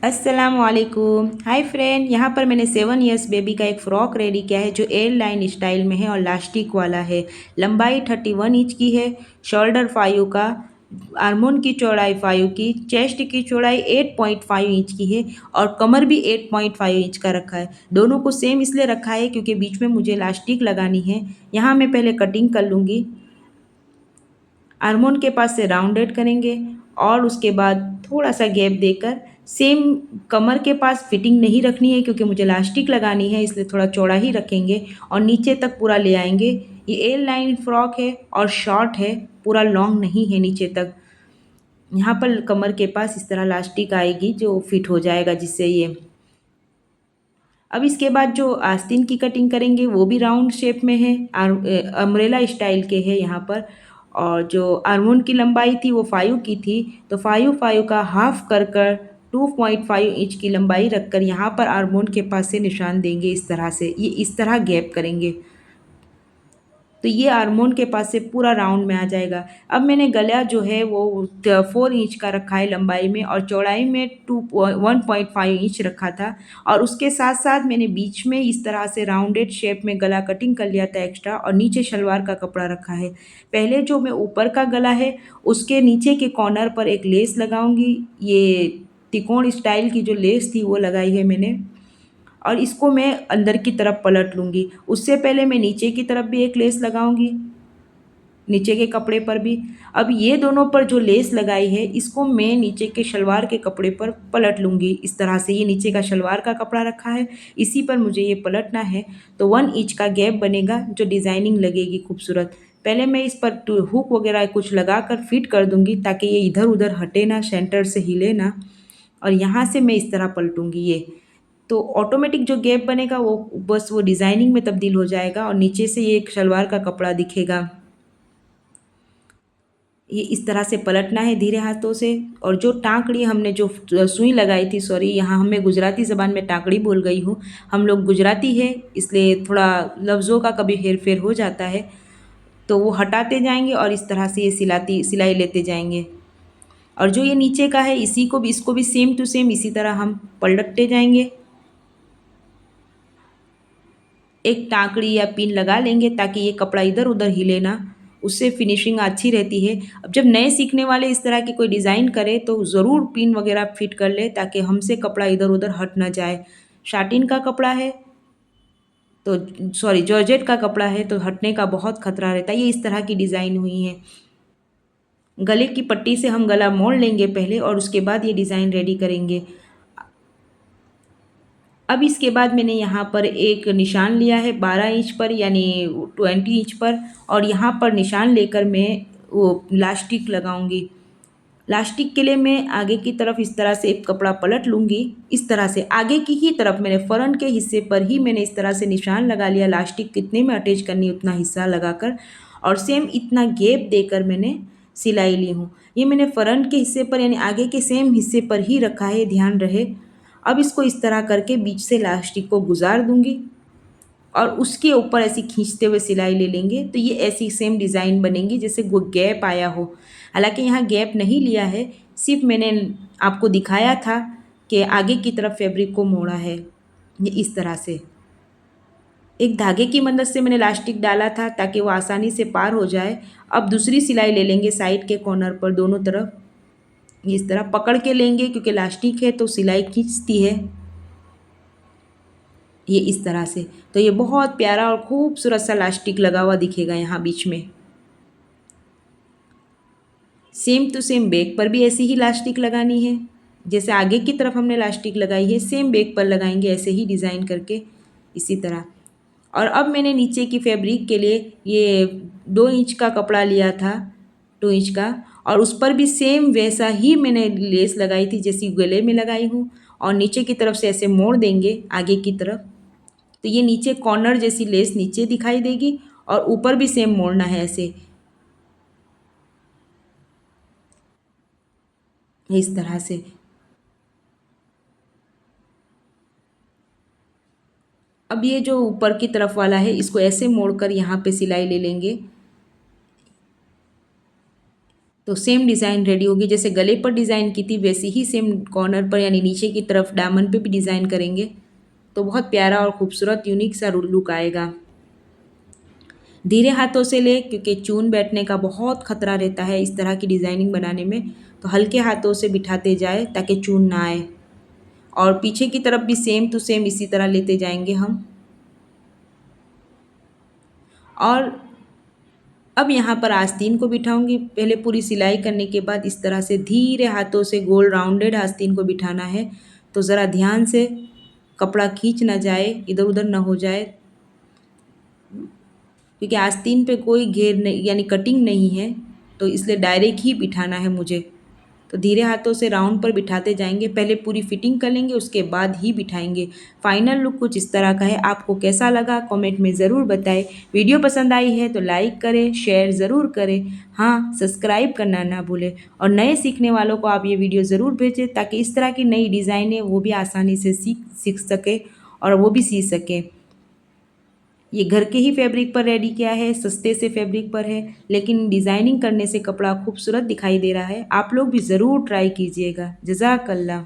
अस्सलाम वालेकुम। Hi friend, यहाँ पर मैंने 7 इयर्स बेबी का एक फ़्रॉक रेडी किया है जो एयर लाइन स्टाइल में है और लास्टिक वाला है। लंबाई 31 इंच की है, शोल्डर 5 का, आर्मोन की चौड़ाई 5 की, चेस्ट की चौड़ाई 8.5 इंच की है और कमर भी 8.5 इंच का रखा है। दोनों को सेम इसलिए रखा है क्योंकि बीच में मुझे लास्टिक लगानी है। यहाँ मैं पहले कटिंग कर लूँगी। आर्मोन के पास से राउंडेड करेंगे और उसके बाद थोड़ा सा गैप देकर सेम कमर के पास फिटिंग नहीं रखनी है क्योंकि मुझे लास्टिक लगानी है, इसलिए थोड़ा चौड़ा ही रखेंगे और नीचे तक पूरा ले आएंगे। ये एयर लाइन फ्रॉक है और शॉर्ट है, पूरा लॉन्ग नहीं है नीचे तक। यहाँ पर कमर के पास इस तरह लास्टिक आएगी जो फिट हो जाएगा, जिससे ये अब इसके बाद जो आस्तीन की कटिंग करेंगे वो भी राउंड शेप में है, अम्ब्रेला स्टाइल के है यहाँ पर। और जो आर्मोन की लंबाई थी वो 5 की थी, तो 5 का हाफ कर कर 2.5 इंच की लंबाई रखकर यहाँ पर आर्मोन के पास से निशान देंगे। इस तरह से ये इस तरह गैप करेंगे तो ये आर्मोन के पास से पूरा राउंड में आ जाएगा। अब मैंने गला जो है वो 4 इंच का रखा है लंबाई में और चौड़ाई में 1.5 इंच रखा था। और उसके साथ साथ मैंने बीच में इस तरह से राउंडेड शेप में गला कटिंग कर लिया था एक्स्ट्रा, और नीचे शलवार का कपड़ा रखा है। पहले जो मैं ऊपर का गला है उसके नीचे के कॉर्नर पर एक लेस लगाऊंगी। ये तिकोण स्टाइल की जो लेस थी वो लगाई है मैंने, और इसको मैं अंदर की तरफ पलट लूँगी। उससे पहले मैं नीचे की तरफ भी एक लेस लगाऊंगी, नीचे के कपड़े पर भी। अब ये दोनों पर जो लेस लगाई है इसको मैं नीचे के शलवार के कपड़े पर पलट लूँगी। इस तरह से ये नीचे का शलवार का कपड़ा रखा है, इसी पर मुझे ये पलटना है। तो 1 इंच का गैप बनेगा जो डिज़ाइनिंग लगेगी खूबसूरत। पहले मैं इस पर हुक वगैरह कुछ लगा कर फिट कर दूँगी ताकि ये इधर उधर हटे ना, सेंटर से हिले ना। और यहाँ से मैं इस तरह पलटूँगी ये, तो ऑटोमेटिक जो गैप बनेगा वो बस वो डिज़ाइनिंग में तब्दील हो जाएगा और नीचे से ये एक शलवार का कपड़ा दिखेगा। ये इस तरह से पलटना है धीरे हाथों से। और जो टाँकड़ी हमने जो सुई लगाई थी, सॉरी यहाँ हमें गुजराती ज़बान में टाँकड़ी बोल गई हूँ, हम लोग गुजराती है इसलिए थोड़ा लफ्ज़ों का कभी हेर फेर हो जाता है। तो वो हटाते जाएंगे और इस तरह से ये सिलाई लेते जाएंगे। और जो ये नीचे का है इसी को भी, इसको भी सेम टू सेम इसी तरह हम पलटते जाएंगे। एक टाँकड़ी या पिन लगा लेंगे ताकि ये कपड़ा इधर उधर हिले ना, उससे फिनिशिंग अच्छी रहती है। अब जब नए सीखने वाले इस तरह की कोई डिज़ाइन करे तो ज़रूर पिन वगैरह फिट कर ले ताकि हमसे कपड़ा इधर उधर हट ना जाए। शाटिन का कपड़ा है तो, सॉरी, जॉर्जेट का कपड़ा है तो हटने का बहुत खतरा रहता है। ये इस तरह की डिज़ाइन हुई है। गले की पट्टी से हम गला मोड़ लेंगे पहले और उसके बाद ये डिज़ाइन रेडी करेंगे। अब इसके बाद मैंने यहाँ पर एक निशान लिया है 12 इंच पर, यानी 20 इंच पर, और यहाँ पर निशान लेकर मैं वो लास्टिक लगाऊंगी। लास्टिक के लिए मैं आगे की तरफ इस तरह से एक कपड़ा पलट लूँगी। इस तरह से आगे की ही तरफ मैंने फ्रंट के हिस्से पर ही मैंने इस तरह से निशान लगा लिया, लास्टिक कितने में अटैच करनी है उतना हिस्सा लगाकर, और सेम इतना गैप देकर मैंने सिलाई ली हूँ। ये मैंने फ्रंट के हिस्से पर यानी आगे के सेम हिस्से पर ही रखा है, ध्यान रहे। अब इसको इस तरह करके बीच से लास्टिक को गुजार दूंगी और उसके ऊपर ऐसी खींचते हुए सिलाई ले लेंगे तो ये ऐसी सेम डिज़ाइन बनेगी जैसे वो गैप आया हो। हालांकि यहाँ गैप नहीं लिया है, सिर्फ मैंने आपको दिखाया था कि आगे की तरफ फैब्रिक को मोड़ा है। ये इस तरह से एक धागे की मदद से मैंने लास्टिक डाला था ताकि वो आसानी से पार हो जाए। अब दूसरी सिलाई ले लेंगे साइड के कॉर्नर पर, दोनों तरफ इस तरह पकड़ के लेंगे क्योंकि लास्टिक है तो सिलाई खींचती है। ये इस तरह से, तो ये बहुत प्यारा और खूबसूरत सा लास्टिक लगा हुआ दिखेगा यहाँ बीच में। सेम टू सेम बैक पर भी ऐसी ही लास्टिक लगानी है, जैसे आगे की तरफ हमने लास्टिक लगाई है सेम बैक पर लगाएंगे ऐसे ही डिज़ाइन करके, इसी तरह। और अब मैंने नीचे की फैब्रिक के लिए ये 2 इंच का कपड़ा लिया था, 2 इंच का, और उस पर भी सेम वैसा ही मैंने लेस लगाई थी जैसी गले में लगाई हूँ, और नीचे की तरफ से ऐसे मोड़ देंगे आगे की तरफ तो ये नीचे कॉर्नर जैसी लेस नीचे दिखाई देगी, और ऊपर भी सेम मोड़ना है ऐसे, इस तरह से। अब ये जो ऊपर की तरफ वाला है इसको ऐसे मोड़कर यहाँ पे सिलाई ले लेंगे। तो सेम डिज़ाइन रेडी होगी। जैसे गले पर डिज़ाइन की थी वैसे ही सेम कॉर्नर पर यानी नीचे की तरफ दामन पे भी डिज़ाइन करेंगे, तो बहुत प्यारा और खूबसूरत यूनिक सा लुक आएगा। धीरे हाथों से ले, क्योंकि चून बैठने का बहुत खतरा रहता है इस तरह की डिज़ाइनिंग बनाने में, तो हल्के हाथों से बिठाते जाए ताकि चून ना आए। और पीछे की तरफ भी सेम टू सेम इसी तरह लेते जाएंगे हम। और अब यहाँ पर आस्तीन को बिठाऊंगी। पहले पूरी सिलाई करने के बाद इस तरह से धीरे हाथों से गोल राउंडेड आस्तीन को बिठाना है। तो ज़रा ध्यान से, कपड़ा खींच ना जाए, इधर उधर ना हो जाए, क्योंकि आस्तीन पे कोई घेर नहीं यानी कटिंग नहीं है, तो इसलिए डायरेक्ट ही बिठाना है मुझे। तो धीरे हाथों से राउंड पर बिठाते जाएंगे। पहले पूरी फिटिंग कर लेंगे, उसके बाद ही बिठाएंगे। फाइनल लुक कुछ इस तरह का है। आपको कैसा लगा कमेंट में ज़रूर बताएं। वीडियो पसंद आई है तो लाइक करें, शेयर ज़रूर करें। हाँ, सब्सक्राइब करना ना भूलें। और नए सीखने वालों को आप ये वीडियो ज़रूर भेजें, ताकि इस तरह की नई डिज़ाइनें वो भी आसानी से सीख सके और वो भी सी सके। ये घर के ही फैब्रिक पर रेडी किया है, सस्ते से फैब्रिक पर है, लेकिन डिज़ाइनिंग करने से कपड़ा खूबसूरत दिखाई दे रहा है। आप लोग भी ज़रूर ट्राई कीजिएगा। जज़ाकल्लाह।